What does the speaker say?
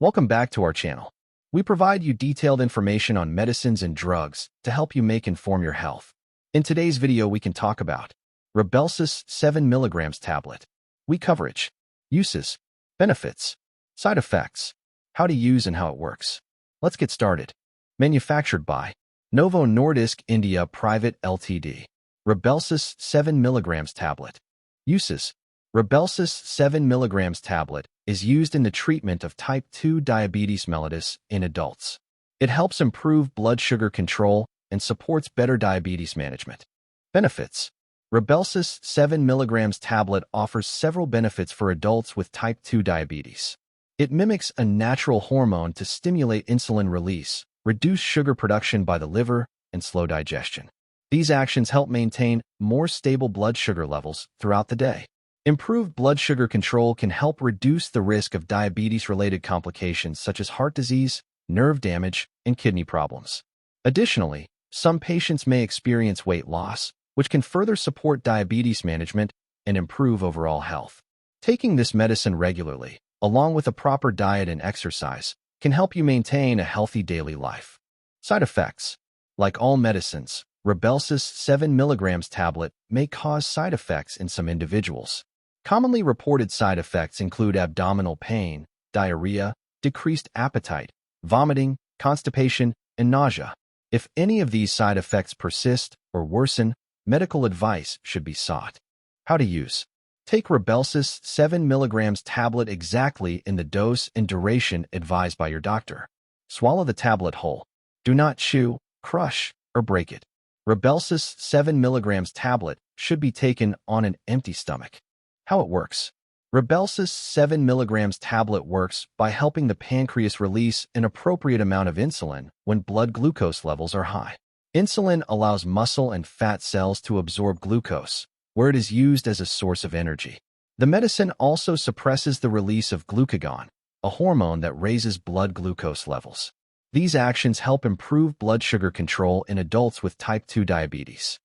Welcome back to our channel. We provide you detailed information on medicines and drugs to help you inform your health. In today's video, we can talk about Rybelsus 7mg tablet. Coverage, uses, benefits, side effects, how to use and how it works. Let's get started. Manufactured by Novo Nordisk India Private Ltd. Rybelsus 7mg tablet. Uses. Rybelsus 7mg tablet is used in the treatment of type 2 diabetes mellitus in adults. It helps improve blood sugar control and supports better diabetes management. Benefits. Rybelsus 7mg tablet offers several benefits for adults with type 2 diabetes. It mimics a natural hormone to stimulate insulin release, reduce sugar production by the liver, and slow digestion. These actions help maintain more stable blood sugar levels throughout the day. Improved blood sugar control can help reduce the risk of diabetes-related complications such as heart disease, nerve damage, and kidney problems. Additionally, some patients may experience weight loss, which can further support diabetes management and improve overall health. Taking this medicine regularly, along with a proper diet and exercise, can help you maintain a healthy daily life. Side effects. Like all medicines, Rybelsus 7mg tablet may cause side effects in some individuals. Commonly reported side effects include abdominal pain, diarrhea, decreased appetite, vomiting, constipation, and nausea. If any of these side effects persist or worsen, medical advice should be sought. How to use. Take Rybelsus 7mg tablet exactly in the dose and duration advised by your doctor. Swallow the tablet whole. Do not chew, crush, or break it. Rybelsus 7mg tablet should be taken on an empty stomach. How it works. Rybelsus 7mg tablet works by helping the pancreas release an appropriate amount of insulin when blood glucose levels are high. Insulin allows muscle and fat cells to absorb glucose, where it is used as a source of energy. The medicine also suppresses the release of glucagon, a hormone that raises blood glucose levels. These actions help improve blood sugar control in adults with type 2 diabetes.